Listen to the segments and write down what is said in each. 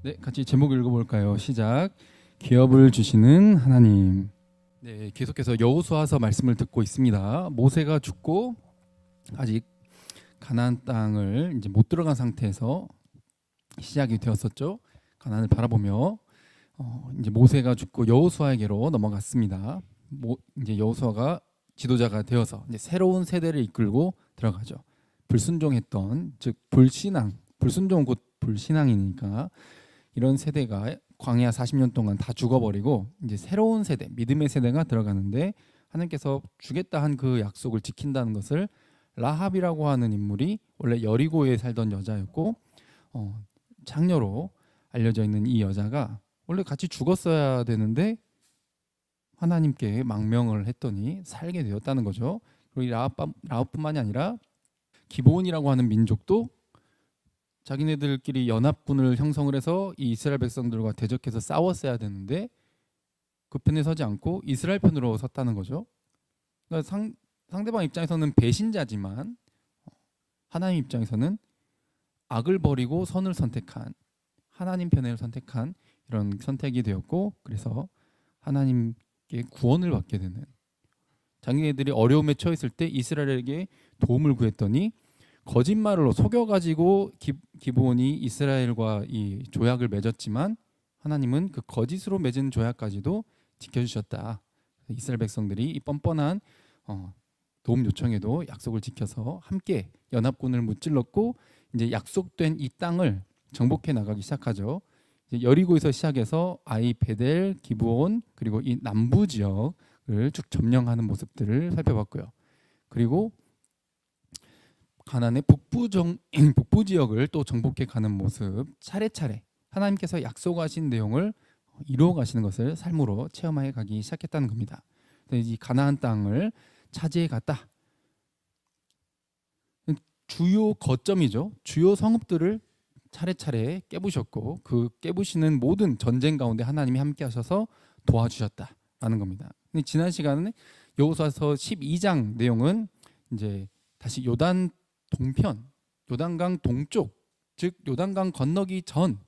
네, 같이 제목 읽어볼까요? 시작. 기업을 주시는 하나님. 네, 계속해서 여호수아서 말씀을 듣고 있습니다. 모세가 죽고 아직 가나안 땅을 이제 못 들어간 상태에서 시작이 되었었죠. 가나안을 바라보며 이제 모세가 죽고 여호수아에게로 넘어갔습니다. 이제 여호수아가 지도자가 되어서 이제 새로운 세대를 이끌고 들어가죠. 불순종했던 즉 불신앙, 불순종은 곧 불신앙이니까 이런 세대가 광야 40년 동안 다 죽어버리고 이제 새로운 세대, 믿음의 세대가 들어가는데 하나님께서 주겠다 한 그 약속을 지킨다는 것을 라합이라고 하는 인물이 원래 여리고에 살던 여자였고 장녀로 알려져 있는 이 여자가 원래 같이 죽었어야 되는데 하나님께 망명을 했더니 살게 되었다는 거죠. 그리고 이 라합뿐만이 아니라 기브온이라고 하는 민족도 자기네들끼리 연합군을 형성을 해서 이 이스라엘 백성들과 대적해서 싸웠어야 되는데 그 편에 서지 않고 이스라엘 편으로 섰다는 거죠. 그러니까 상대방 입장에서는 배신자지만 하나님 입장에서는 악을 버리고 선을 선택한 하나님 편을 선택한 이런 선택이 되었고, 그래서 하나님께 구원을 받게 되는, 자기네들이 어려움에 처했을 때 이스라엘에게 도움을 구했더니 거짓말로 속여가지고 기브온이 이스라엘과 이 조약을 맺었지만 하나님은 그 거짓으로 맺은 조약까지도 지켜주셨다. 이스라엘 백성들이 이 뻔뻔한 도움 요청에도 약속을 지켜서 함께 연합군을 무찔렀고 이제 약속된 이 땅을 정복해 나가기 시작하죠. 이제 여리고에서 시작해서 아이 베델, 기브온 그리고 이 남부 지역을 쭉 점령하는 모습들을 살펴봤고요. 그리고 가나안의 북부 지역을 또 정복해 가는 모습, 차례차례 하나님께서 약속하신 내용을 이루어 가시는 것을 삶으로 체험해 가기 시작했다는 겁니다. 이 가나안 땅을 차지해 갔다. 주요 거점이죠. 주요 성읍들을 차례차례 깨부셨고 그 깨부시는 모든 전쟁 가운데 하나님이 함께 하셔서 도와주셨다라는 겁니다. 근데 지난 시간에 여호수아서 12장 내용은 이제 다시 요단 동편, 요단강 동쪽, 즉 요단강 건너기 전,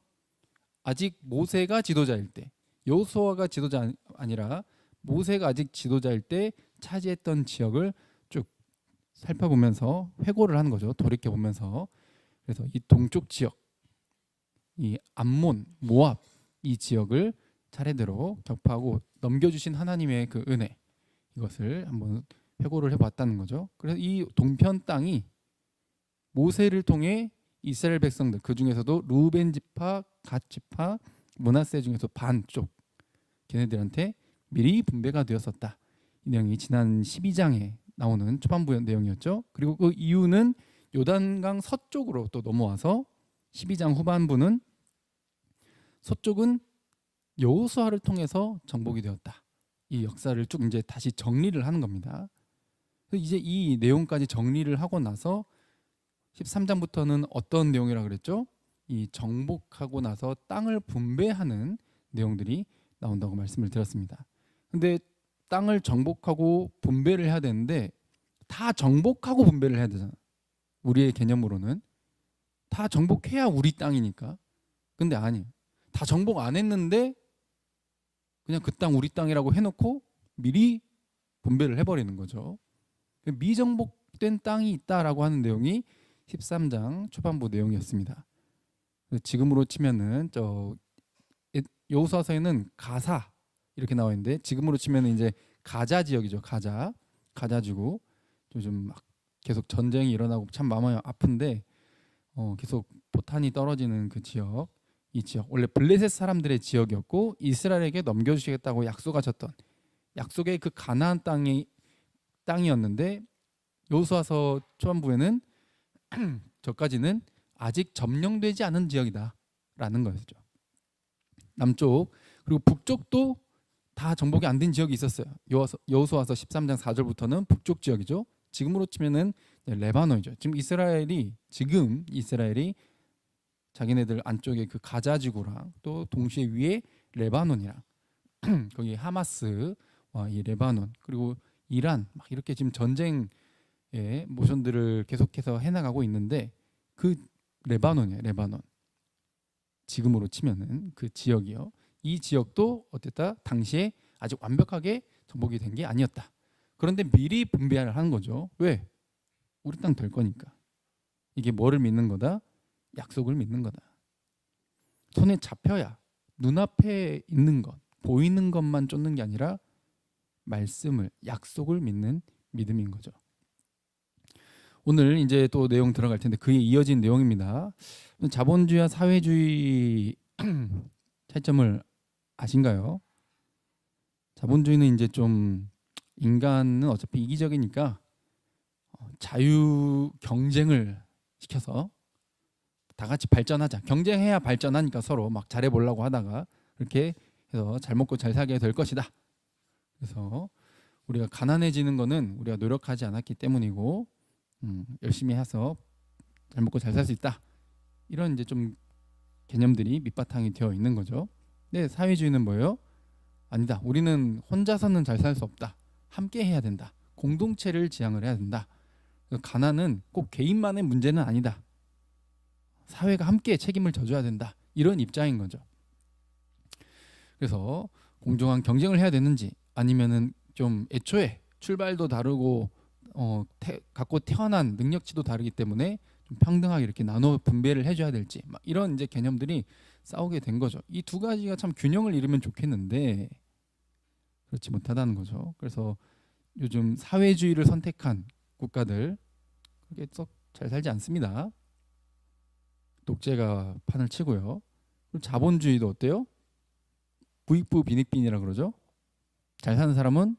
아직 모세가 지도자일 때, 여호수아가 지도자 아니라 모세가 아직 지도자일 때 차지했던 지역을 쭉 살펴보면서 회고를 하는 거죠. 돌이켜 보면서. 그래서 이 동쪽 지역, 이 암몬, 모압 이 지역을 차례대로 격파하고 넘겨주신 하나님의 그 은혜, 이것을 한번 회고를 해봤다는 거죠. 그래서 이 동편 땅이 모세를 통해 이스라엘 백성들, 그 중에서도 루벤 지파, 갓 지파, 므낫세 중에서 반쪽 걔네들한테 미리 분배가 되었었다. 이 내용이 지난 12장에 나오는 초반부 내용이었죠. 그리고 그 이유는 요단강 서쪽으로 또 넘어와서 12장 후반부는 서쪽은 여호수아를 통해서 정복이 되었다. 이 역사를 쭉 이제 다시 정리를 하는 겁니다. 이제 이 내용까지 정리를 하고 나서 13장부터는 어떤 내용이라 그랬죠? 이 정복하고 나서 땅을 분배하는 내용들이 나온다고 말씀을 드렸습니다. 근데 땅을 정복하고 분배를 해야 되는데 다 정복하고 분배를 해야 되잖아. 우리의 개념으로는 다 정복해야 우리 땅이니까. 근데 아니, 다 정복 안 했는데 그냥 그 땅 우리 땅이라고 해놓고 미리 분배를 해버리는 거죠. 미정복된 땅이 있다라고 하는 내용이 13장 초반부 내용이었습니다. 지금으로 치면은 여호수아서에는 가사 이렇게 나와 있는데 지금으로 치면은 이제 가자 지역이죠. 가자지구. 요즘 막 계속 전쟁이 일어나고 참 마음이 아픈데 계속 포탄이 떨어지는 그 지역, 이 지역 원래 블레셋 사람들의 지역이었고 이스라엘에게 넘겨주시겠다고 약속하셨던 약속의 그 가나안 땅이었는데 여호수아서 초반부에는 저까지는 아직 점령되지 않은 지역이다라는 거죠. 남쪽 그리고 북쪽도 다 정복이 안 된 지역이 있었어요. 여호수아서 13장 4절부터는 북쪽 지역이죠. 지금으로 치면은 레바논이죠. 지금 이스라엘이 자기네들 안쪽에 그 가자 지구랑 또 동시에 위에 레바논이랑 거기 하마스와 이 레바논 그리고 이란 막 이렇게 지금 전쟁의 모션들을 계속해서 해나가고 있는데 그 레바논이에요. 레바논. 지금으로 치면은 그 지역이요. 이 지역도 어땠다? 당시에 아직 완벽하게 정복이 된 게 아니었다. 그런데 미리 분배를 하는 거죠. 왜? 우리 땅 될 거니까. 이게 뭐를 믿는 거다? 약속을 믿는 거다. 손에 잡혀야 눈앞에 있는 것, 보이는 것만 쫓는 게 아니라 말씀을, 약속을 믿는 믿음인 거죠. 오늘 이제 또 내용 들어갈 텐데 그에 이어진 내용입니다. 자본주의와 사회주의 차이점을 아신가요? 자본주의는 이제 좀 인간은 어차피 이기적이니까 자유 경쟁을 시켜서 다 같이 발전하자. 경쟁해야 발전하니까 서로 막 잘해보려고 하다가 그렇게 해서 잘 먹고 잘 살게 될 것이다. 그래서 우리가 가난해지는 거는 우리가 노력하지 않았기 때문이고 열심히 해서 잘 먹고 잘 살 수 있다. 이런 이제 좀 개념들이 밑바탕이 되어 있는 거죠. 근데 사회주의는 뭐예요? 아니다. 우리는 혼자서는 잘 살 수 없다. 함께 해야 된다. 공동체를 지향을 해야 된다. 가난은 꼭 개인만의 문제는 아니다. 사회가 함께 책임을 져줘야 된다. 이런 입장인 거죠. 그래서 공정한 경쟁을 해야 되는지 아니면은 좀 애초에 출발도 다르고 갖고 태어난 능력치도 다르기 때문에 좀 평등하게 이렇게 나눠 분배를 해줘야 될지 막 이런 이제 개념들이 싸우게 된 거죠. 이 두 가지가 참 균형을 이루면 좋겠는데 그렇지 못하다는 거죠. 그래서 요즘 사회주의를 선택한 국가들 그게 썩 잘 살지 않습니다. 독재가 판을 치고요. 그리고 자본주의도 어때요? 부익부 빈익빈이라 그러죠. 잘 사는 사람은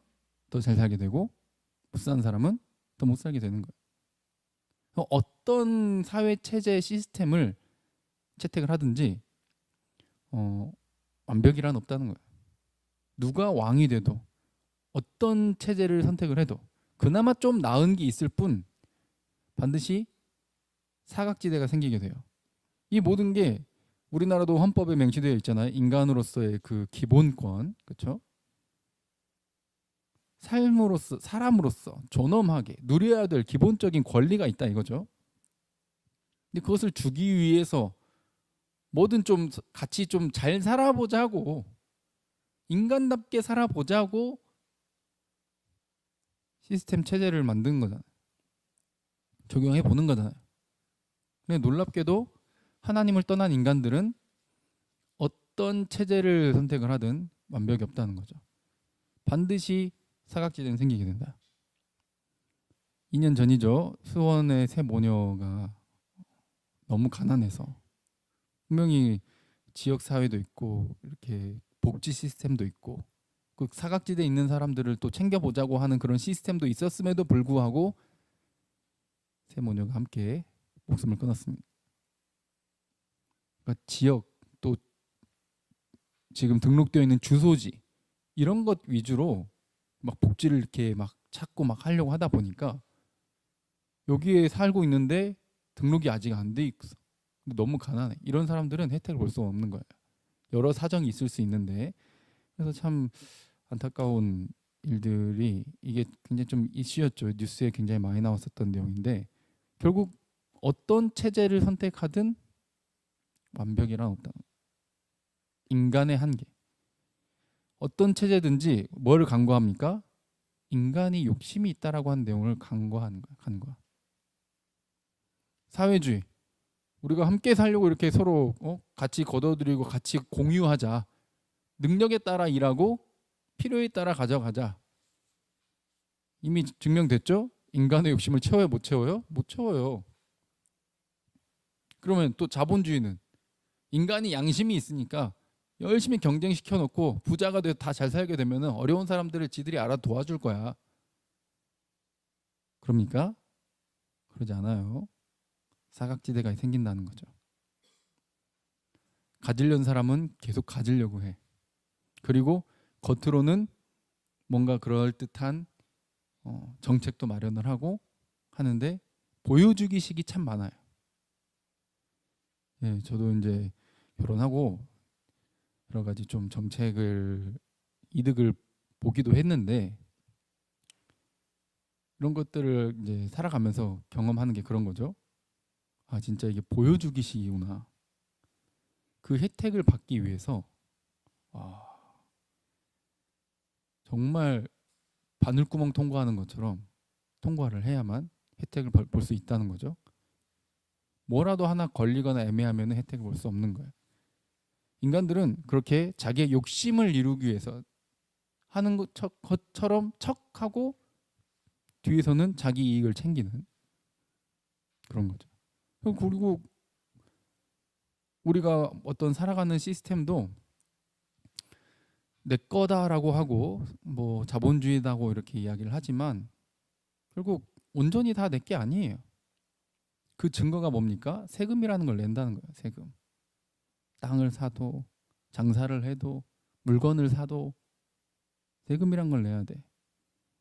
더 잘 살게 되고 못 사는 사람은 더 못 살게 되는 거예요. 어떤 사회 체제 시스템을 채택을 하든지 완벽이란 없다는 거예요. 누가 왕이 돼도 어떤 체제를 선택을 해도 그나마 좀 나은 게 있을 뿐 반드시 사각지대가 생기게 돼요. 이 모든 게 우리나라도 헌법에 명시되어 있잖아요. 인간으로서의 그 기본권, 그렇죠? 삶으로서 사람으로서 존엄하게 누려야 될 기본적인 권리가 있다 이거죠. 근데 그것을 주기 위해서 뭐든 좀 같이 좀 잘 살아보자고 인간답게 살아보자고 시스템 체제를 만든 거잖아요. 적용해 보는 거잖아요. 근데 놀랍게도 하나님을 떠난 인간들은 어떤 체제를 선택을 하든 완벽이 없다는 거죠. 반드시 사각지대는 생기게 된다. 2년 전이죠. 수원의 새 모녀가 너무 가난해서 분명히 지역 사회도 있고 이렇게 복지 시스템도 있고 그 사각지대에 있는 사람들을 또 챙겨보자고 하는 그런 시스템도 있었음에도 불구하고 새 모녀가 함께 목숨을 끊었습니다. 그러니까 지역 또 지금 등록되어 있는 주소지 이런 것 위주로 막 복지를 이렇게 막 찾고 막 하려고 하다 보니까 여기에 살고 있는데 등록이 아직 안 돼 있어. 너무 가난해. 이런 사람들은 혜택을 볼 수가 없는 거예요. 여러 사정이 있을 수 있는데 그래서 참 안타까운 일들이 이게 굉장히 좀 이슈였죠. 뉴스에 굉장히 많이 나왔었던 내용인데 결국 어떤 체제를 선택하든 완벽이란 없다. 인간의 한계. 어떤 체제든지 뭘 간과합니까? 인간이 욕심이 있다라고 하는 내용을 간과하는 거야. 간과. 사회주의. 우리가 함께 살려고 이렇게 서로 같이 거둬들이고 같이 공유하자. 능력에 따라 일하고 필요에 따라 가져가자. 이미 증명됐죠? 인간의 욕심을 채워요, 못 채워요? 못 채워요. 그러면 또 자본주의는 인간이 양심이 있으니까 열심히 경쟁시켜 놓고 부자가 돼서 다 잘 살게 되면 어려운 사람들을 지들이 알아 도와줄 거야. 그럽니까? 그러지 않아요. 사각지대가 생긴다는 거죠. 가지려는 사람은 계속 가지려고 해. 그리고 겉으로는 뭔가 그럴듯한 정책도 마련을 하고 하는데 보여주기식이 참 많아요. 예, 저도 이제 결혼하고 여러 가지 좀 정책을 이득을 보기도 했는데 이런 것들을 이제 살아가면서 경험하는 게 그런 거죠. 아 진짜 이게 보여주기식이구나. 그 혜택을 받기 위해서 정말 바늘구멍 통과하는 것처럼 통과를 해야만 혜택을 볼 수 있다는 거죠. 뭐라도 하나 걸리거나 애매하면 혜택을 볼 수 없는 거예요. 인간들은 그렇게 자기의 욕심을 이루기 위해서 하는 것처럼 척하고 뒤에서는 자기 이익을 챙기는 그런 거죠. 그리고 우리가 어떤 살아가는 시스템도 내 거다라고 하고 뭐 자본주의다고 이렇게 이야기를 하지만 결국 온전히 다 내 게 아니에요. 그 증거가 뭡니까? 세금이라는 걸 낸다는 거예요. 세금. 땅을 사도 장사를 해도 물건을 사도 세금이란 걸 내야 돼.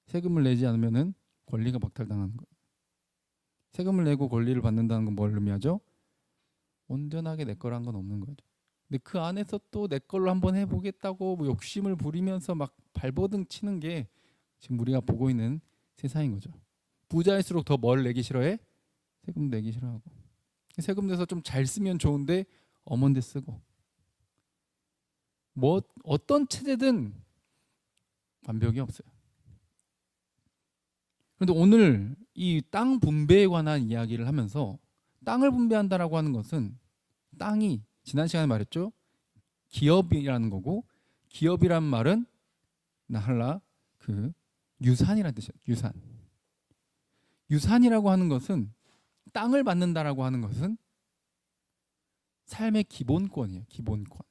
세금을 내지 않으면은 권리가 박탈당하는 거예요. 세금을 내고 권리를 받는다는 건 뭘 의미하죠? 온전하게 내 거란 건 없는 거죠. 근데 그 안에서 또 내 걸로 한번 해보겠다고 뭐 욕심을 부리면서 막 발버둥 치는 게 지금 우리가 보고 있는 세상인 거죠. 부자일수록 더 뭘 내기 싫어해? 세금 내기 싫어하고. 세금 내서 좀 잘 쓰면 좋은데 엄한 데 쓰고. 뭐 어떤 체제든 완벽이 없어요. 그런데 오늘 이 땅 분배에 관한 이야기를 하면서 땅을 분배한다라고 하는 것은 땅이 지난 시간에 말했죠. 기업이라는 거고 기업이란 말은 나할라 그 유산이라는 뜻이에요. 유산. 유산이라고 하는 것은 땅을 받는다라고 하는 것은 삶의 기본권이에요. 기본권.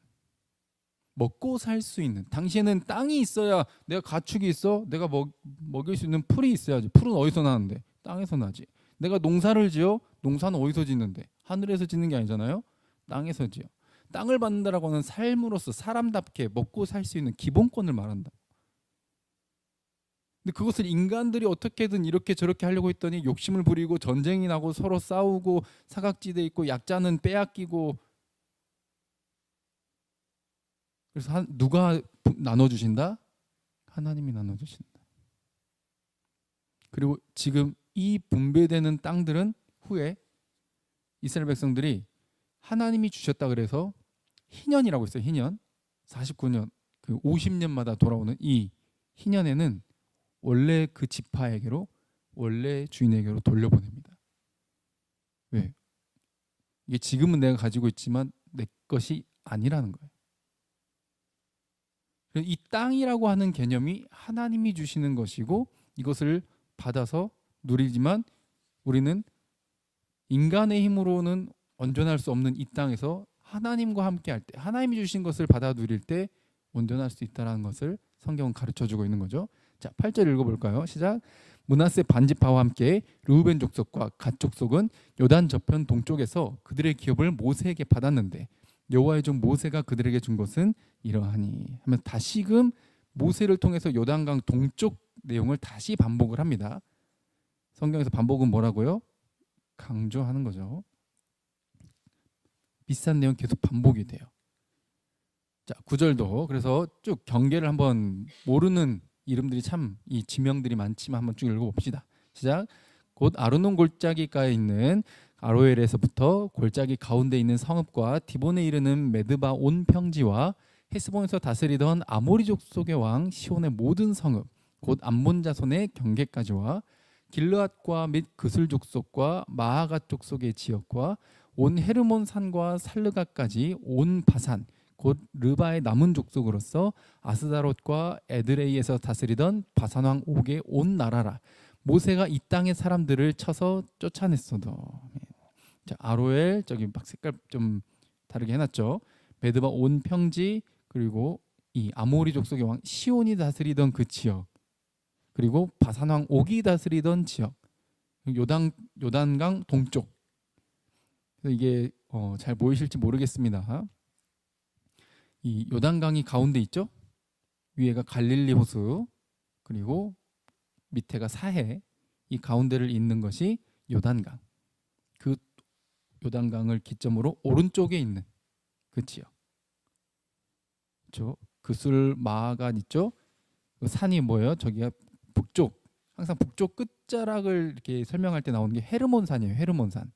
먹고 살 수 있는. 당시에는 땅이 있어야 내가 가축이 있어. 내가 먹일 수 있는 풀이 있어야지. 풀은 어디서 나는데? 땅에서 나지. 내가 농사를 지어. 농사는 어디서 짓는데? 하늘에서 짓는 게 아니잖아요. 땅에서 지어. 땅을 받는다라고 하는 삶으로서 사람답게 먹고 살 수 있는 기본권을 말한다. 근데 그것을 인간들이 어떻게든 이렇게 저렇게 하려고 했더니 욕심을 부리고 전쟁이 나고 서로 싸우고 사각지대에 있고 약자는 빼앗기고 그래서 누가 나눠주신다? 하나님이 나눠주신다. 그리고 지금 이 분배되는 땅들은 후에 이스라엘 백성들이 하나님이 주셨다 그래서 희년이라고 있어요. 희년. 49년, 그 50년마다 돌아오는 이 희년에는 원래 그 지파에게로 원래 주인에게로 돌려보냅니다. 왜? 이게 지금은 내가 가지고 있지만 내 것이 아니라는 거예요. 이 땅이라고 하는 개념이 하나님이 주시는 것이고 이것을 받아서 누리지만 우리는 인간의 힘으로는 온전할 수 없는 이 땅에서 하나님과 함께 할 때 하나님이 주신 것을 받아 누릴 때 온전할 수 있다는 것을 성경은 가르쳐주고 있는 거죠. 자, 8절 읽어볼까요? 시작. 므낫세 반지파와 함께 르우벤 족속과 갓 족속은 요단 저편 동쪽에서 그들의 기업을 모세에게 받았는데 여호와의 종 모세가 그들에게 준 것은 이러하니 하면 다시금 모세를 통해서 요단강 동쪽 내용을 다시 반복을 합니다. 성경에서 반복은 뭐라고요? 강조하는 거죠. 비슷한 내용 계속 반복이 돼요. 자, 9절도 그래서 쭉 경계를 한번 모르는 이름들이 참 이 지명들이 많지만 한번 쭉 읽어봅시다. 시작. 곧 아르논 골짜기가에 있는 아로엘에서부터 골짜기 가운데 있는 성읍과 디본에 이르는 메드바 온 평지와 헤스본에서 다스리던 아모리 족속의 왕 시온의 모든 성읍 곧 암몬 자손의 경계까지와 길르앗과 및 그술 족속과 마하갓 족속의 지역과 온 헤르몬 산과 살르가까지 온 바산 곧 르바의 남은 족속으로서 아스다롯과 에드레이에서 다스리던 바산 왕 옥의 온 나라라. 모세가 이 땅의 사람들을 쳐서 쫓아냈어도. 자, 아로엘 저기 막 색깔 좀 다르게 해놨죠. 메드바 온 평지 그리고 이 아모리 족속의 왕 시온이 다스리던 그 지역 그리고 바산 왕 옥이 다스리던 지역 요단강 동쪽. 그래서 이게 잘 보이실지 모르겠습니다. 이 요단강이 가운데 있죠. 위에가 갈릴리 호수 그리고 밑에가 사해. 이 가운데를 잇는 것이 요단강. 그 요단강을 기점으로 오른쪽에 있는 그 지역. 그렇죠? 그술 마하갓 있죠. 그 산이 뭐예요? 저기가 북쪽. 항상 북쪽 끝자락을 이렇게 설명할 때 나오는 게 헤르몬산이에요. 헤르몬산.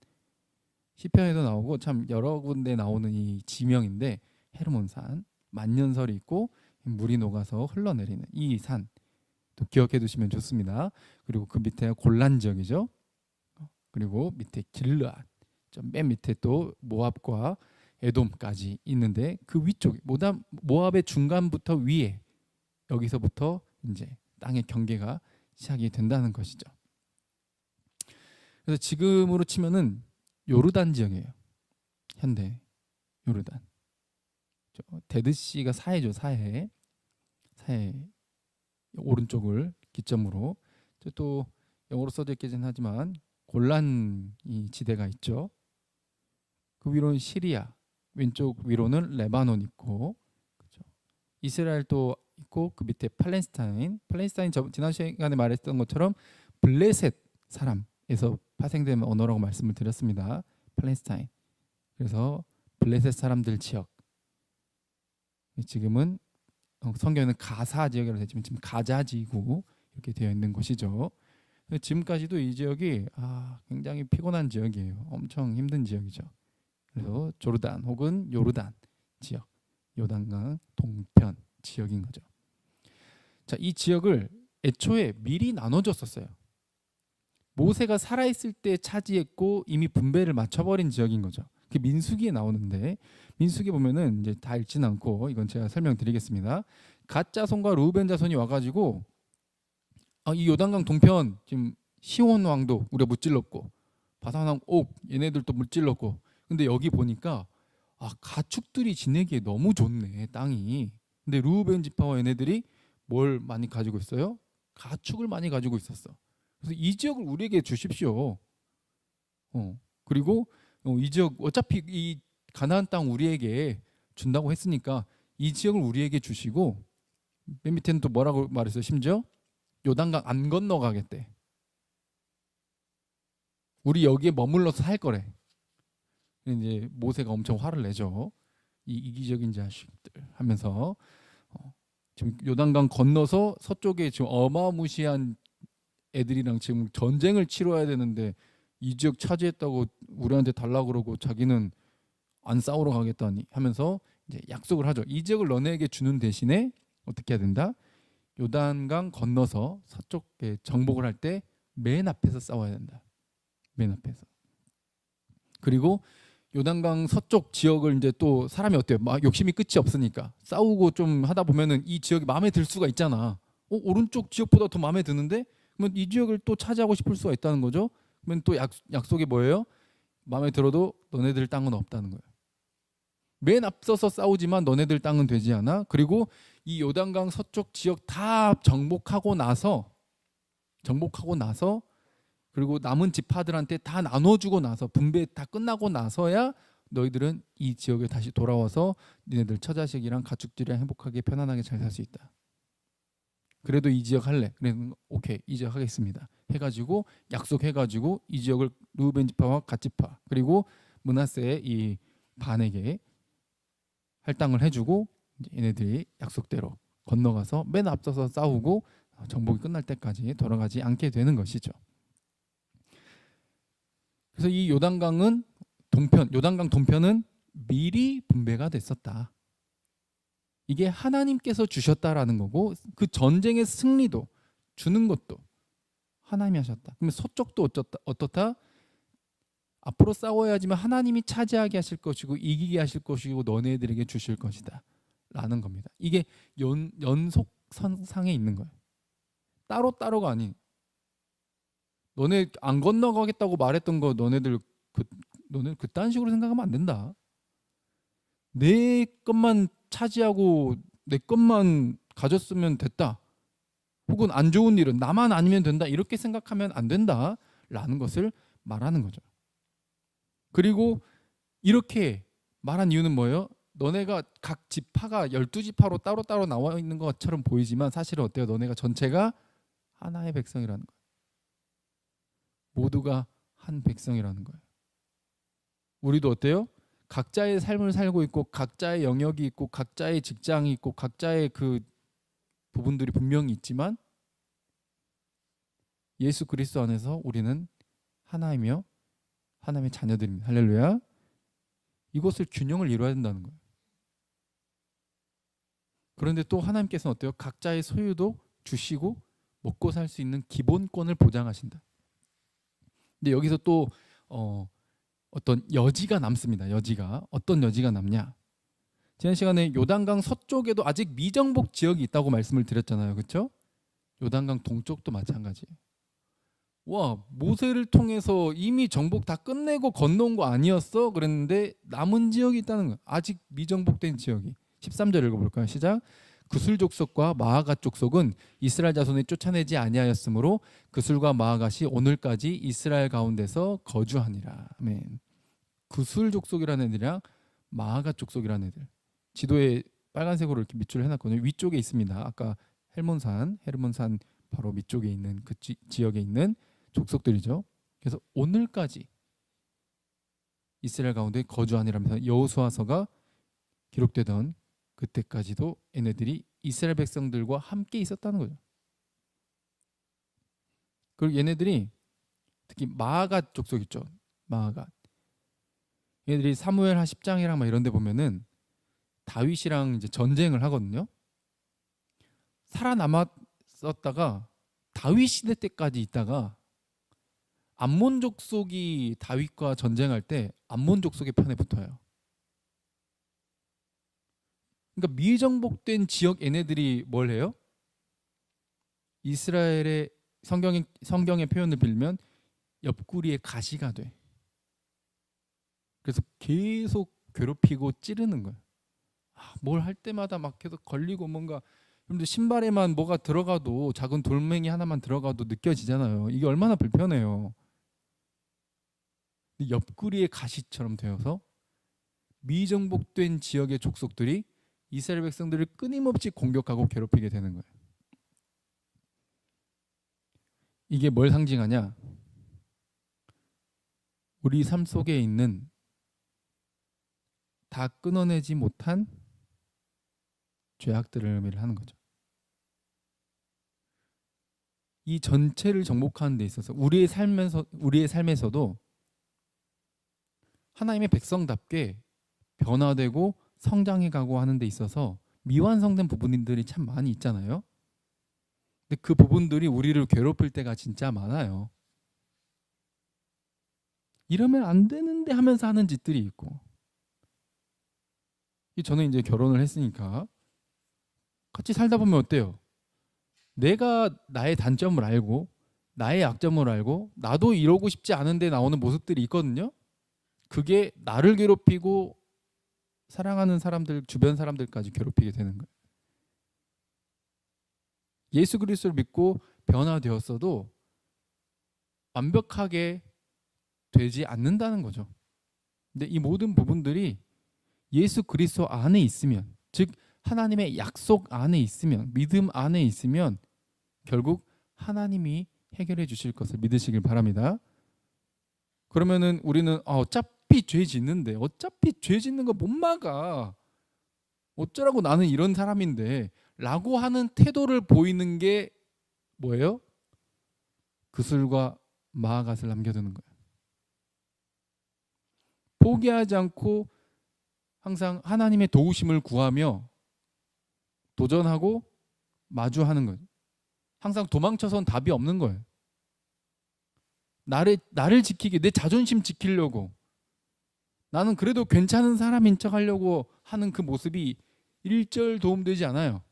시편에도 나오고 참 여러 군데 나오는 이 지명인데 헤르몬산, 만년설이 있고 물이 녹아서 흘러내리는 이 산 또 기억해 두시면 좋습니다. 그리고 그 밑에 골란 지역이죠. 그리고 밑에 길르앗, 맨 밑에 또 모압과 에돔까지 있는데 그 위쪽에 모압의 중간부터 위에 여기서부터 이제 땅의 경계가 시작이 된다는 것이죠. 그래서 지금으로 치면은 요르단 지역이에요. 현대 요르단. 데드시가 사해죠. 사해 오른쪽을 기점으로. 또 영어로 써져 있긴 하지만 골란 이 지대가 있죠. 그 위로는 시리아, 왼쪽 위로는 레바논 있고, 그렇죠? 이스라엘도 있고, 그 밑에 팔레스타인 지난 시간에 말했던 것처럼 블레셋 사람에서 파생된 언어라고 말씀을 드렸습니다. 팔레스타인. 그래서 블레셋 사람들 지역. 지금은 성경에는 가사 지역이라고 되지만 지금 가자 지구 이렇게 되어 있는 곳이죠. 지금까지도 이 지역이 굉장히 피곤한 지역이에요. 엄청 힘든 지역이죠. 그래서 조르단 혹은 요르단 지역, 요단강 동편 지역인 거죠. 자, 이 지역을 애초에 미리 나눠줬었어요. 모세가 살아있을 때 차지했고 이미 분배를 맞춰버린 지역인 거죠. 그 민수기에 나오는데 민수기 보면은 이제 다 읽지는 않고 이건 제가 설명드리겠습니다. 갓 자손과 루벤 자손이 와가지고 이 요단강 동편 지금 시온 왕도 우리가 무찔렀고 바산 왕 옥 얘네들도 무찔렀고 근데 여기 보니까 가축들이 지내기에 너무 좋네 땅이. 근데 루벤 지파와 얘네들이 뭘 많이 가지고 있어요? 가축을 많이 가지고 있었어. 그래서 이 지역을 우리에게 주십시오. 그리고 이 지역 어차피 이 가나안 땅 우리에게 준다고 했으니까 이 지역을 우리에게 주시고 맨 밑에는 또 뭐라고 말했어요? 심지어 요단강 안 건너가겠대. 우리 여기에 머물러서 살 거래. 이제 모세가 엄청 화를 내죠. 이 이기적인 자식들 하면서 지금 요단강 건너서 서쪽에 지금 어마무시한 애들이랑 지금 전쟁을 치러야 되는데 이 지역 차지했다고 우리한테 달라고 그러고 자기는 안 싸우러 가겠다니 하면서 이제 약속을 하죠. 이 지역을 너네에게 주는 대신에 어떻게 해야 된다? 요단강 건너서 서쪽에 정복을 할 때 맨 앞에서 싸워야 된다. 맨 앞에서. 그리고 요단강 서쪽 지역을 이제 또 사람이 어때요? 막 욕심이 끝이 없으니까 싸우고 좀 하다 보면은 이 지역이 마음에 들 수가 있잖아. 오른쪽 지역보다 더 마음에 드는데 그러면 이 지역을 또 차지하고 싶을 수가 있다는 거죠. 그러면 또 약속이 뭐예요? 마음에 들어도 너네들 땅은 없다는 거예요. 맨 앞서서 싸우지만 너네들 땅은 되지 않아. 그리고 이 요단강 서쪽 지역 다 정복하고 나서 그리고 남은 지파들한테 다 나눠주고 나서 분배 다 끝나고 나서야 너희들은 이 지역에 다시 돌아와서 니네들 처자식이랑 가축들이랑 행복하게 편안하게 잘 살 수 있다. 그래도 이 지역 할래? 그래서 오케이 이 지역 하겠습니다. 해가지고 약속해가지고 이 지역을 루벤 지파와 갓 지파 그리고 므낫세의 이 반에게 할당을 해주고 얘네들이 약속대로 건너가서 맨 앞서서 싸우고 정복이 끝날 때까지 돌아가지 않게 되는 것이죠. 그래서 이 요단강 동편은 미리 분배가 됐었다. 이게 하나님께서 주셨다라는 거고 그 전쟁의 승리도 주는 것도 하나님이 하셨다. 그러면 서쪽도 어떻다? 앞으로 싸워야지만 하나님이 차지하게 하실 것이고 이기게 하실 것이고 너네들에게 주실 것이다 라는 겁니다. 이게 연속선상에 있는 거예요. 따로따로가 아닌 너네 안 건너가겠다고 말했던 거 너네들 그딴 식으로 생각하면 안 된다. 내 것만 차지하고 내 것만 가졌으면 됐다. 혹은 안 좋은 일은 나만 아니면 된다. 이렇게 생각하면 안 된다 라는 것을 말하는 거죠. 그리고 이렇게 말한 이유는 뭐예요? 너네가 각 지파가 12지파로 따로따로 나와 있는 것처럼 보이지만 사실은 어때요? 너네가 전체가 하나의 백성이라는 거예요. 모두가 한 백성이라는 거예요. 우리도 어때요? 각자의 삶을 살고 있고 각자의 영역이 있고 각자의 직장이 있고 각자의 그 부분들이 분명히 있지만 예수 그리스도 안에서 우리는 하나이며 하나님의 자녀들입니다. 할렐루야. 이것을 균형을 이루어야 된다는 거예요. 그런데 또 하나님께서는 어때요? 각자의 소유도 주시고 먹고 살 수 있는 기본권을 보장하신다. 근데 여기서 또 어떤 여지가 남습니다. 여지가 어떤 여지가 남냐? 지난 시간에 요단강 서쪽에도 아직 미정복 지역이 있다고 말씀을 드렸잖아요. 그렇죠? 요단강 동쪽도 마찬가지예요. 와, 모세를 통해서 이미 정복 다 끝내고 건너온 거 아니었어? 그랬는데 남은 지역이 있다는 거예요. 아직 미정복된 지역이. 13절 읽어볼까요? 시작. 그술 족속과 마아갓 족속은 이스라엘 자손이 쫓아내지 아니하였으므로 그술과 마아갓이 오늘까지 이스라엘 가운데서 거주하니라. 아멘. 그술 족속이라는 애들이랑 마아갓 족속이라는 애들. 지도에 빨간색으로 이렇게 밑줄을 해놨거든요. 위쪽에 있습니다. 아까 헬몬산 바로 밑쪽에 있는 그 지역에 있는 족속들이죠. 그래서 오늘까지 이스라엘 가운데 거주하니라면서 여호수아서가 기록되던 그때까지도 얘네들이 이스라엘 백성들과 함께 있었다는 거죠. 그리고 얘네들이 특히 마아갓 족속 있죠. 마아갓. 얘네들이 사무엘하 10장이랑 막 이런 데 보면은 다윗이랑 이제 전쟁을 하거든요. 살아남았었다가 다윗 시대 때까지 있다가 암몬 족속이 다윗과 전쟁할 때 암몬 족속의 편에 붙어요. 그러니까 미정복된 지역 얘네들이 뭘 해요? 이스라엘의 성경의 표현을 빌면 옆구리에 가시가 돼. 그래서 계속 괴롭히고 찌르는 거예요. 뭘 할 때마다 막 계속 걸리고 뭔가 여러분들 신발에만 뭐가 들어가도 작은 돌멩이 하나만 들어가도 느껴지잖아요. 이게 얼마나 불편해요. 옆구리에 가시처럼 되어서 미정복된 지역의 족속들이 이스라엘 백성들을 끊임없이 공격하고 괴롭히게 되는 거예요. 이게 뭘 상징하냐? 우리 삶 속에 있는 다 끊어내지 못한 죄악들을 의미를 하는 거죠. 이 전체를 정복하는 데 있어서 우리의 삶에서도 하나님의 백성답게 변화되고 성장해가고 하는 데 있어서 미완성된 부분들이 참 많이 있잖아요. 근데 그 부분들이 우리를 괴롭힐 때가 진짜 많아요. 이러면 안 되는데 하면서 하는 짓들이 있고. 저는 이제 결혼을 했으니까 같이 살다 보면 어때요? 내가 나의 단점을 알고 나의 약점을 알고 나도 이러고 싶지 않은데 나오는 모습들이 있거든요. 그게 나를 괴롭히고 사랑하는 사람들, 주변 사람들까지 괴롭히게 되는 거예요. 예수 그리스도를 믿고 변화되었어도 완벽하게 되지 않는다는 거죠. 근데 이 모든 부분들이 예수 그리스도 안에 있으면, 즉 하나님의 약속 안에 있으면, 믿음 안에 있으면 결국 하나님이 해결해 주실 것을 믿으시길 바랍니다. 그러면은 우리는 어차피 죄 짓는데 어차피 죄 짓는 거 못 막아. 어쩌라고 나는 이런 사람인데 라고 하는 태도를 보이는 게 뭐예요? 그술과 마아갓을 남겨두는 거예요. 포기하지 않고 항상 하나님의 도우심을 구하며 도전하고 마주하는 거예요. 항상 도망쳐선 답이 없는 거예요. 나를 지키기, 내 자존심 지키려고 나는 그래도 괜찮은 사람인 척 하려고 하는 그 모습이 일절 도움되지 않아요.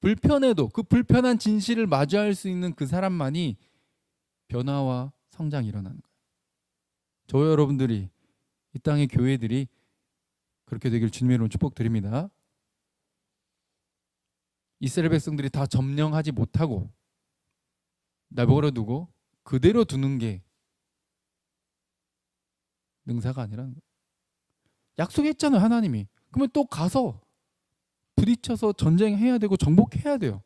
불편해도 그 불편한 진실을 마주할 수 있는 그 사람만이 변화와 성장이 일어나는 거예요. 저와 여러분들이 이 땅의 교회들이 그렇게 되길 주님의 이름으로 축복드립니다. 이스라엘 백성들이 다 점령하지 못하고 내버려 두고 그대로 두는 게 능사가 아니라는 거예요. 약속했잖아요, 하나님이. 그러면 또 가서 부딪혀서 전쟁해야 되고 정복해야 돼요.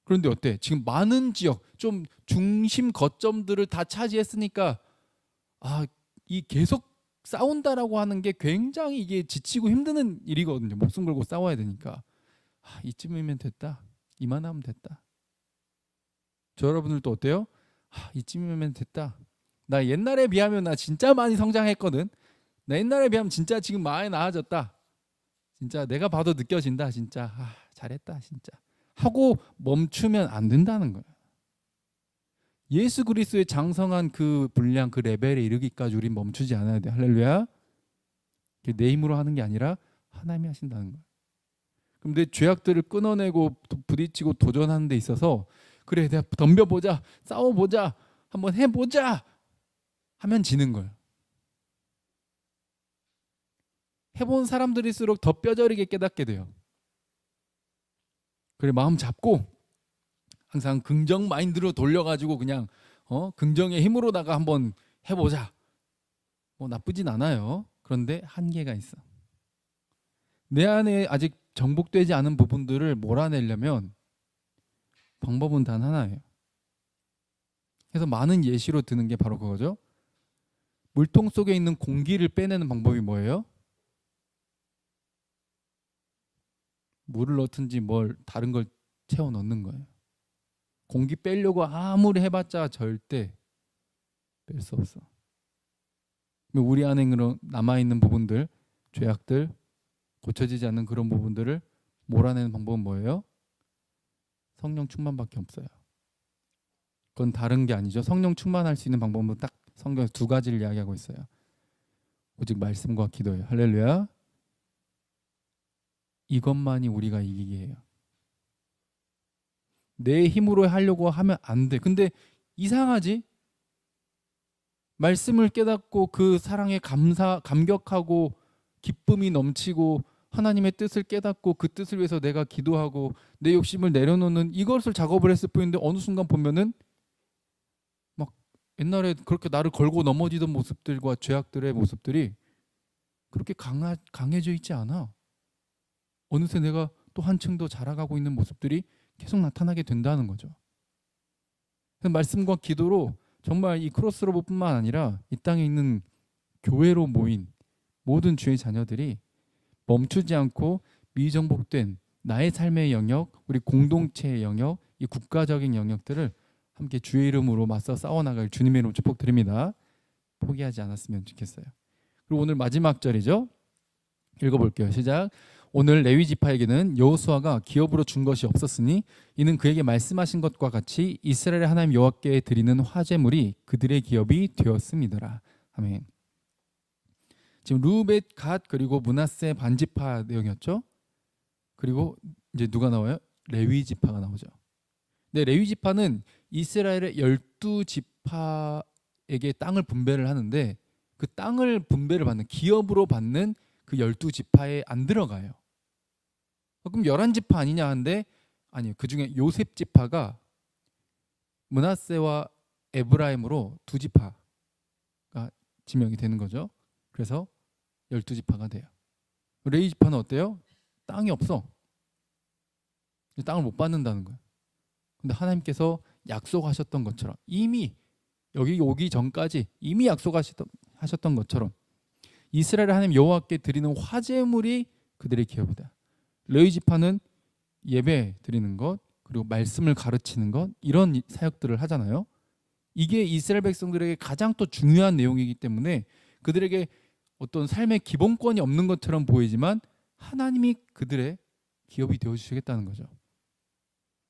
그런데 어때? 지금 많은 지역, 좀 중심 거점들을 다 차지했으니까 이 계속 싸운다라고 하는 게 굉장히 이게 지치고 힘드는 일이거든요. 목숨 걸고 싸워야 되니까. 이쯤이면 됐다. 이만하면 됐다. 저 여러분들도 어때요? 이쯤이면 됐다. 나 옛날에 비하면 나 진짜 많이 성장했거든. 나 옛날에 비하면 진짜 지금 많이 나아졌다. 진짜 내가 봐도 느껴진다. 진짜 잘했다. 진짜 하고 멈추면 안 된다는 거야. 예수 그리스도의 장성한 그 분량, 그 레벨에 이르기까지 우린 멈추지 않아야 돼. 할렐루야. 내 힘으로 하는 게 아니라 하나님이 하신다는 거야. 그럼 내 죄악들을 끊어내고 부딪히고 도전하는 데 있어서 그래 내가 덤벼보자, 싸워보자, 한번 해보자 하면 지는 거야. 해본 사람들일수록 더 뼈저리게 깨닫게 돼요. 그래 마음 잡고 항상 긍정 마인드로 돌려가지고 그냥 긍정의 힘으로다가 한번 해보자. 뭐 나쁘진 않아요. 그런데 한계가 있어. 내 안에 아직 정복되지 않은 부분들을 몰아내려면 방법은 단 하나예요. 그래서 많은 예시로 드는 게 바로 그거죠. 물통 속에 있는 공기를 빼내는 방법이 뭐예요? 물을 넣든지 뭘 다른 걸 채워 넣는 거예요. 공기 빼려고 아무리 해봤자 절대 뺄 수 없어. 우리 안에 남아있는 부분들, 죄악들, 고쳐지지 않는 그런 부분들을 몰아내는 방법은 뭐예요? 성령 충만밖에 없어요. 그건 다른 게 아니죠. 성령 충만할 수 있는 방법은 딱 성경에서 두 가지를 이야기하고 있어요. 오직 말씀과 기도예요. 할렐루야. 이것만이 우리가 이기게 해요. 내 힘으로 하려고 하면 안 돼. 근데 이상하지? 말씀을 깨닫고 그 사랑에 감격하고 기쁨이 넘치고 하나님의 뜻을 깨닫고 그 뜻을 위해서 내가 기도하고 내 욕심을 내려놓는 이것을 작업을 했을 뿐인데 어느 순간 보면은 막 옛날에 그렇게 나를 걸고 넘어지던 모습들과 죄악들의 모습들이 그렇게 강해져 있지 않아. 어느새 내가 또 한층 더 자라가고 있는 모습들이 계속 나타나게 된다는 거죠. 말씀과 기도로 정말 이 크로스로브뿐만 아니라 이 땅에 있는 교회로 모인 모든 주의 자녀들이 멈추지 않고 미정복된 나의 삶의 영역, 우리 공동체의 영역, 이 국가적인 영역들을 함께 주의 이름으로 맞서 싸워나갈 주님의 이름 축복드립니다. 포기하지 않았으면 좋겠어요. 그리고 오늘 마지막 절이죠. 읽어볼게요. 시작. 오늘 레위 지파에게는 여호수아가 기업으로 준 것이 없었으니 이는 그에게 말씀하신 것과 같이 이스라엘의 하나님 여호와께 드리는 화제물이 그들의 기업이 되었음이더라. 아멘. 지금 루벳, 갓 그리고 므낫세 반지파 내용이었죠. 그리고 이제 누가 나와요? 레위 지파가 나오죠. 근데 레위 지파는 이스라엘의 12지파에게 땅을 분배를 하는데 그 땅을 분배를 받는 기업으로 받는 그 12지파에 안 들어가요. 그럼 11지파 아니냐 하는데 아니요. 그중에 요셉 지파가 므낫세와 에브라임으로 두 지파가 지명이 되는 거죠. 그래서 12지파가 돼요. 레위 지파는 어때요? 땅이 없어. 땅을 못 받는다는 거예요. 근데 하나님께서 약속하셨던 것처럼 이미 여기 오기 전까지 이미 약속하셨던 것처럼 이스라엘 하나님 여호와께 드리는 화제물이 그들의 기업이다. 레위 지파는 예배 드리는 것 그리고 말씀을 가르치는 것 이런 사역들을 하잖아요. 이게 이스라엘 백성들에게 가장 또 중요한 내용이기 때문에 그들에게 어떤 삶의 기본권이 없는 것처럼 보이지만 하나님이 그들의 기업이 되어주시겠다는 거죠.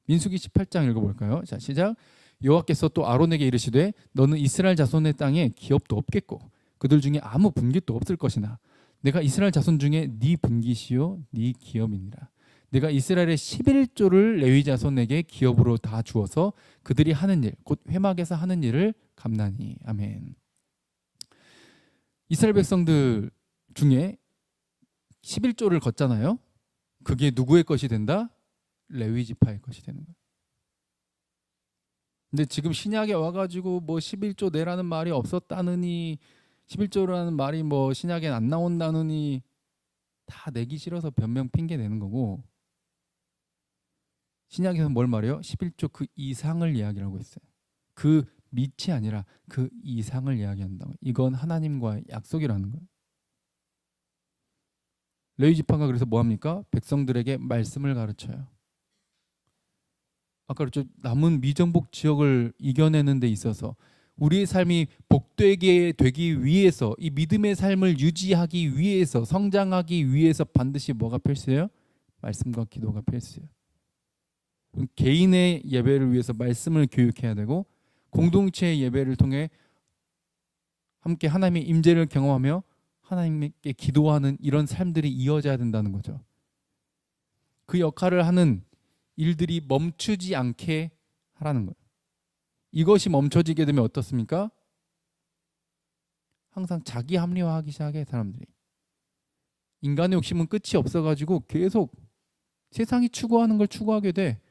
민수기 18장 읽어볼까요? 자, 시작. 여호와께서 또 아론에게 이르시되 너는 이스라엘 자손의 땅에 기업도 없겠고 그들 중에 아무 분깃도 없을 것이나 내가 이스라엘 자손 중에 네 분깃이요 네 기업이니라. 내가 이스라엘의 11조를 레위 자손에게 기업으로 다 주어서 그들이 하는 일 곧 회막에서 하는 일을 갚나니. 아멘. 이스라엘 백성들 중에 11조를 걷잖아요. 그게 누구의 것이 된다? 레위 지파의 것이 되는 거예요. 근데 지금 신약에 와가지고 뭐 11조 내라는 말이 없었다느니 11조라는 말이 뭐 신약엔 안 나온다느니 다 내기 싫어서 변명 핑계 내는 거고 신약에서 뭘 말해요? 11조 그 이상을 이야기하고 있어요. 그 밑이 아니라 그 이상을 이야기한다고. 이건 하나님과의 약속이라는 거예요. 레위 지파가 그래서 뭐 합니까? 백성들에게 말씀을 가르쳐요. 아까 그랬죠. 남은 미정복 지역을 이겨내는 데 있어서 우리의 삶이 복되게 되기 위해서, 이 믿음의 삶을 유지하기 위해서, 성장하기 위해서 반드시 뭐가 필수예요? 말씀과 기도가 필수예요. 개인의 예배를 위해서 말씀을 교육해야 되고, 공동체의 예배를 통해 함께 하나님의 임재를 경험하며 하나님께 기도하는 이런 삶들이 이어져야 된다는 거죠. 그 역할을 하는 일들이 멈추지 않게 하라는 거예요. 이것이 멈춰지게 되면 어떻습니까? 항상 자기 합리화하기 시작해. 사람들이 인간의 욕심은 끝이 없어가지고 계속 세상이 추구하는 걸 추구하게 돼.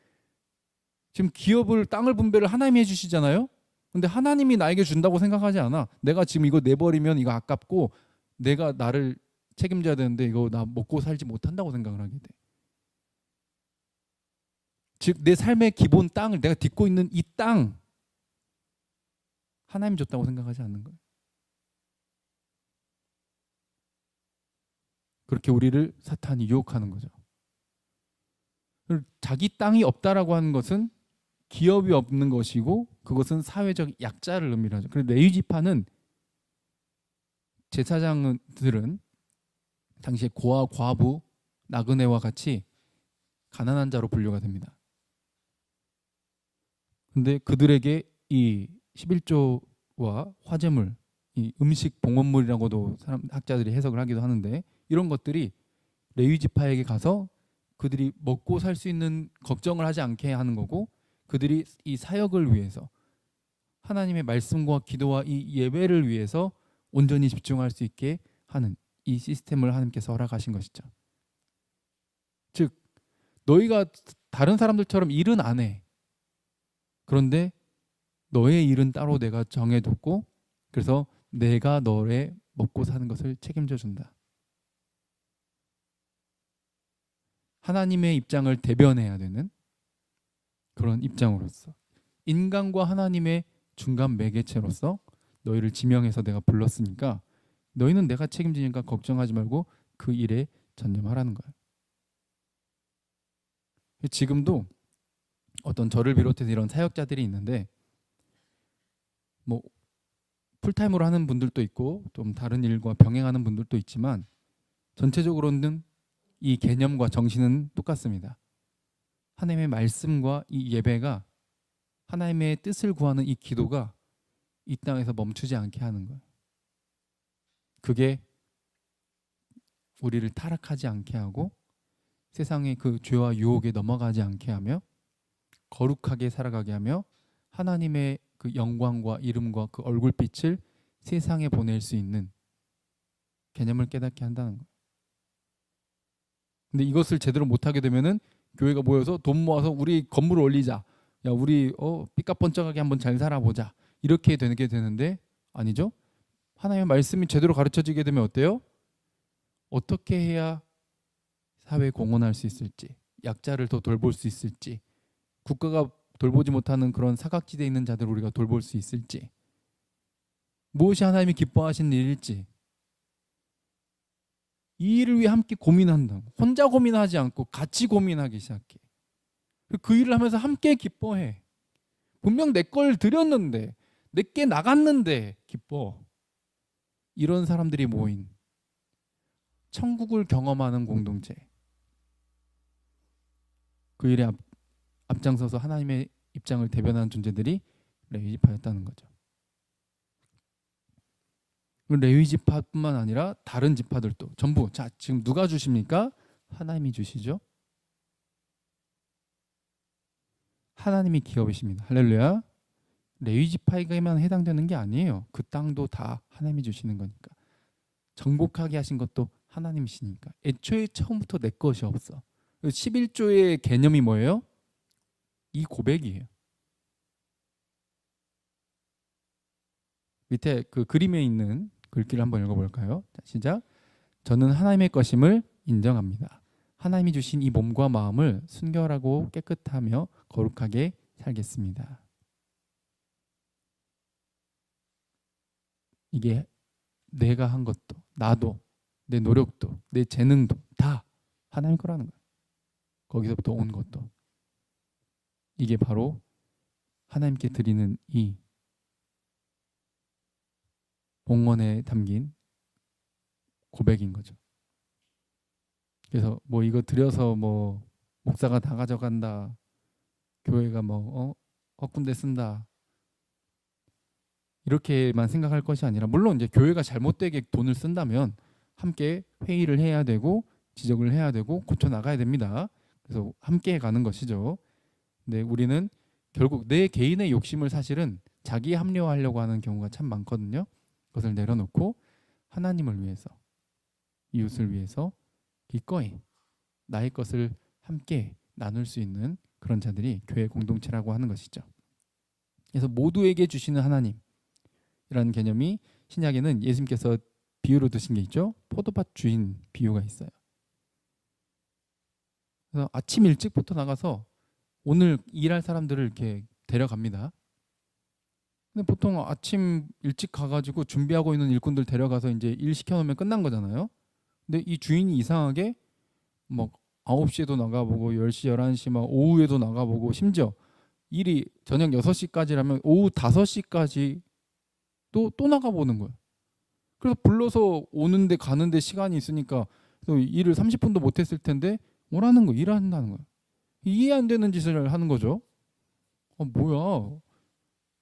지금 기업을, 땅을 분배를 하나님이 해주시잖아요. 근데 하나님이 나에게 준다고 생각하지 않아. 내가 지금 이거 내버리면 이거 아깝고 내가 나를 책임져야 되는데 이거 나 먹고 살지 못한다고 생각을 하게 돼. 즉 내 삶의 기본 땅을, 내가 딛고 있는 이 땅, 하나님이 줬다고 생각하지 않는 거예요. 그렇게 우리를 사탄이 유혹하는 거죠. 자기 땅이 없다라고 하는 것은 기업이 없는 것이고, 그것은 사회적 약자를 의미하죠. 그래서 레위 지파는, 제사장들은 당시에 고아, 과부, 나그네와 같이 가난한 자로 분류가 됩니다. 근데 그들에게 이 11조와 화제물, 이 음식 봉헌물이라고도 학자들이 해석을 하기도 하는데, 이런 것들이 레위 지파에게 가서 그들이 먹고 살 수 있는 걱정을 하지 않게 하는 거고, 그들이 이 사역을 위해서 하나님의 말씀과 기도와 이 예배를 위해서 온전히 집중할 수 있게 하는 이 시스템을 하나님께서 허락하신 것이죠. 즉 너희가 다른 사람들처럼 일은 안 해. 그런데 너의 일은 따로 내가 정해뒀고, 그래서 내가 너의 먹고 사는 것을 책임져 준다. 하나님의 입장을 대변해야 되는 그런 입장으로서, 인간과 하나님의 중간 매개체로서 너희를 지명해서 내가 불렀으니까 너희는 내가 책임지니까 걱정하지 말고 그 일에 전념하라는 거예요. 지금도 어떤 저를 비롯해서 이런 사역자들이 있는데, 뭐 풀타임으로 하는 분들도 있고 좀 다른 일과 병행하는 분들도 있지만, 전체적으로는 이 개념과 정신은 똑같습니다. 하나님의 말씀과 이 예배가, 하나님의 뜻을 구하는 이 기도가 이 땅에서 멈추지 않게 하는 거예요. 그게 우리를 타락하지 않게 하고 세상의 그 죄와 유혹에 넘어가지 않게 하며 거룩하게 살아가게 하며 하나님의 그 영광과 이름과 그 얼굴빛을 세상에 보낼 수 있는 개념을 깨닫게 한다는 거예요. 근데 이것을 제대로 못하게 되면은 교회가 모여서 돈 모아서 우리 건물을 올리자, 야 우리 삐까뻔쩍하게 한번 잘 살아보자, 이렇게 되게 되는데, 아니죠. 하나님의 말씀이 제대로 가르쳐지게 되면 어때요? 어떻게 해야 사회에 공헌할 수 있을지, 약자를 더 돌볼 수 있을지, 국가가 돌보지 못하는 그런 사각지대에 있는 자들을 우리가 돌볼 수 있을지, 무엇이 하나님이 기뻐하시는 일일지, 이 일을 위해 함께 고민한다. 혼자 고민하지 않고 같이 고민하기 시작해. 그 일을 하면서 함께 기뻐해. 분명 내 걸 드렸는데, 내게 나갔는데 기뻐. 이런 사람들이 모인 천국을 경험하는 공동체, 그 일에 앞장서서 하나님의 입장을 대변하는 존재들이 레위 지파였다는 거죠. 레위 지파뿐만 아니라 다른 지파들도 전부, 자 지금 누가 주십니까? 하나님이 주시죠. 하나님이 기업이십니다. 할렐루야. 레위 지파에게만 해당되는 게 아니에요. 그 땅도 다 하나님이 주시는 거니까. 정복하게 하신 것도 하나님이시니까. 애초에 처음부터 내 것이 없어. 11조의 개념이 뭐예요? 이 고백이에요. 밑에 그 그림에 있는 글귀를 한번 읽어볼까요? 자, 시작. 저는 하나님의 것임을 인정합니다. 하나님이 주신 이 몸과 마음을 순결하고 깨끗하며 거룩하게 살겠습니다. 이게 내가 한 것도, 나도, 내 노력도, 내 재능도 다 하나님 거라는 거예요. 거기서부터 온 것도. 이게 바로 하나님께 드리는 이 봉헌에 담긴 고백인 거죠. 그래서 뭐 이거 드려서 뭐 목사가 다 가져간다, 교회가 뭐 헛군데 쓴다, 이렇게만 생각할 것이 아니라, 물론 이제 교회가 잘못되게 돈을 쓴다면 함께 회의를 해야 되고 지적을 해야 되고 고쳐 나가야 됩니다. 그래서 함께 가는 것이죠. 근데 우리는 결국 내 개인의 욕심을 사실은 자기 합리화하려고 하는 경우가 참 많거든요. 그것을 내려놓고 하나님을 위해서, 이웃을 위해서 기꺼이 나의 것을 함께 나눌 수 있는 그런 자들이 교회 공동체라고 하는 것이죠. 그래서 모두에게 주시는 하나님이라는 개념이 신약에는 예수님께서 비유로 드신 게 있죠. 포도밭 주인 비유가 있어요. 그래서 아침 일찍부터 나가서 오늘 일할 사람들을 이렇게 데려갑니다. 근데 보통 아침 일찍 가가지고 준비하고 있는 일꾼들 데려가서 이제 일 시켜놓으면 끝난 거잖아요. 근데 이 주인이 이상하게 막 9시에도 나가보고 10시, 11시 막 오후에도 나가보고, 심지어 일이 저녁 6시까지라면 오후 5시까지 또 나가보는 거예요. 그래서 불러서 오는데 가는데 시간이 있으니까 또 일을 30분도 못했을 텐데 뭐라는 거, 일한다는 거예요. 이해 안 되는 짓을 하는 거죠. 뭐야.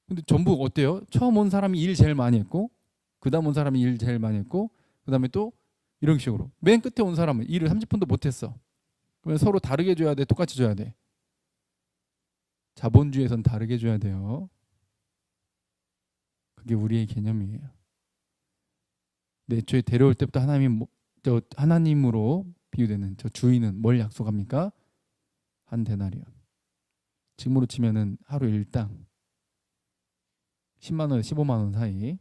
근데 전부 어때요? 처음 온 사람이 일 제일 많이 했고, 그 다음 온 사람이 일 제일 많이 했고, 그 다음에 또 이런 식으로 맨 끝에 온 사람은 일을 30분도 못했어. 그러면 서로 다르게 줘야 돼, 똑같이 줘야 돼? 자본주의에선 다르게 줘야 돼요. 그게 우리의 개념이에요. 근데 애초에 데려올 때부터 하나님으로 비유되는 저 주인은 뭘 약속합니까? 한 데나리온. 지금으로 치면은 하루 일당 10만 원에서 15만 원 사이,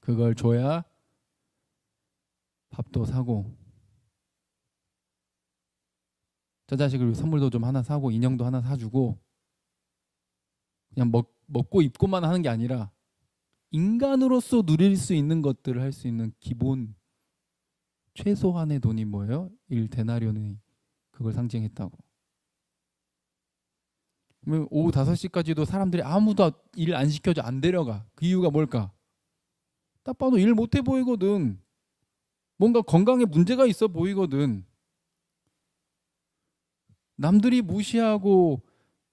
그걸 줘야 밥도 사고, 저 자식을 위해 선물도 좀 하나 사고, 인형도 하나 사주고, 그냥 먹고 입고만 하는 게 아니라 인간으로서 누릴 수 있는 것들을 할 수 있는 기본 최소한의 돈이 뭐예요? 1데나리온이 그걸 상징했다고. 그러면 오후 5시까지도 사람들이 아무도 일 안 시켜줘, 안 데려가. 그 이유가 뭘까? 딱 봐도 일 못해 보이거든. 뭔가 건강에 문제가 있어 보이거든. 남들이 무시하고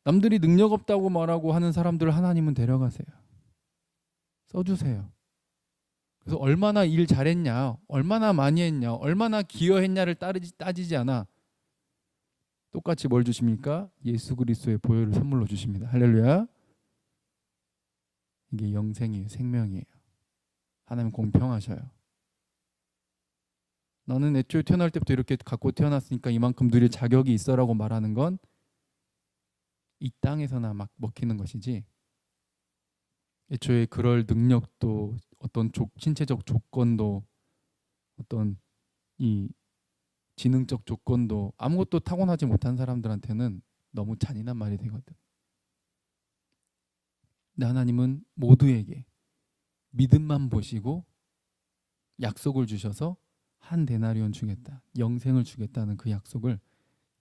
남들이 능력 없다고 말하고 하는 사람들을 하나님은 데려가세요. 써주세요. 그래서 얼마나 일 잘했냐, 얼마나 많이 했냐, 얼마나 기여했냐를 따지지 않아. 똑같이 뭘 주십니까? 예수 그리스도의 보혈을 선물로 주십니다. 할렐루야. 이게 영생이에요. 생명이에요. 하나님 공평하셔요. 너는 애초에 태어날 때부터 이렇게 갖고 태어났으니까 이만큼 누릴 자격이 있어라고 말하는 건 이 땅에서나 막 먹히는 것이지, 애초에 그럴 능력도, 어떤 신체적 조건도, 어떤 이 지능적 조건도 아무것도 타고나지 못한 사람들한테는 너무 잔인한 말이 되거든. 근데 하나님은 모두에게 믿음만 보시고 약속을 주셔서 한 데나리온 주겠다, 영생을 주겠다는 그 약속을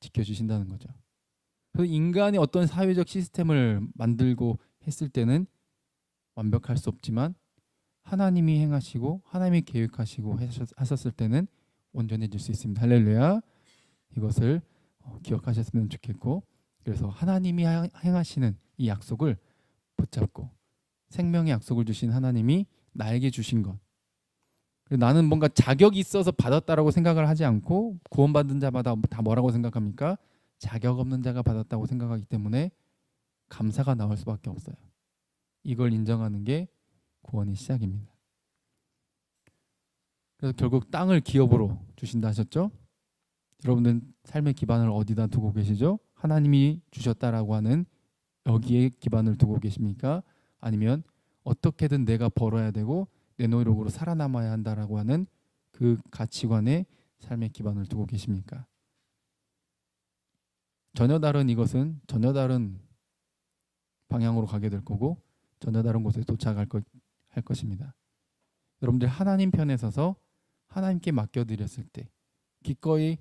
지켜주신다는 거죠. 그래서 인간이 어떤 사회적 시스템을 만들고 했을 때는 완벽할 수 없지만, 하나님이 행하시고 하나님이 계획하시고 하셨을 때는 온전해질 수 있습니다. 할렐루야. 이것을 기억하셨으면 좋겠고, 그래서 하나님이 행하시는 이 약속을 붙잡고, 생명의 약속을 주신 하나님이 나에게 주신 것, 나는 뭔가 자격이 있어서 받았다라고 생각을 하지 않고, 구원받은 자마다 다 뭐라고 생각합니까? 자격 없는 자가 받았다고 생각하기 때문에 감사가 나올 수밖에 없어요. 이걸 인정하는 게 구원의 시작입니다. 그래서 결국 땅을 기업으로 주신다 하셨죠? 여러분들 삶의 기반을 어디다 두고 계시죠? 하나님이 주셨다라고 하는 여기에 기반을 두고 계십니까? 아니면 어떻게든 내가 벌어야 되고 내 노력으로 살아남아야 한다라고 하는 그 가치관에 삶의 기반을 두고 계십니까? 전혀 다른 이것은 전혀 다른 방향으로 가게 될 거고, 전혀 다른 곳에 도착할 할 것입니다. 여러분들 하나님 편에 서서 하나님께 맡겨드렸을 때 기꺼이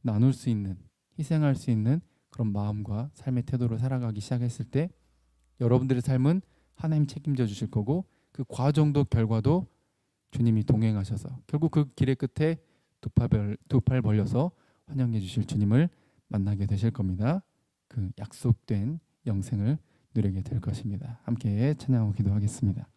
나눌 수 있는, 희생할 수 있는 그런 마음과 삶의 태도로 살아가기 시작했을 때 여러분들의 삶은 하나님 책임져 주실 거고, 그 과정도 결과도 주님이 동행하셔서 결국 그 길의 끝에 두 팔 벌려서 환영해 주실 주님을 만나게 되실 겁니다. 그 약속된 영생을 누리게 될 것입니다. 함께 찬양하고 기도하겠습니다.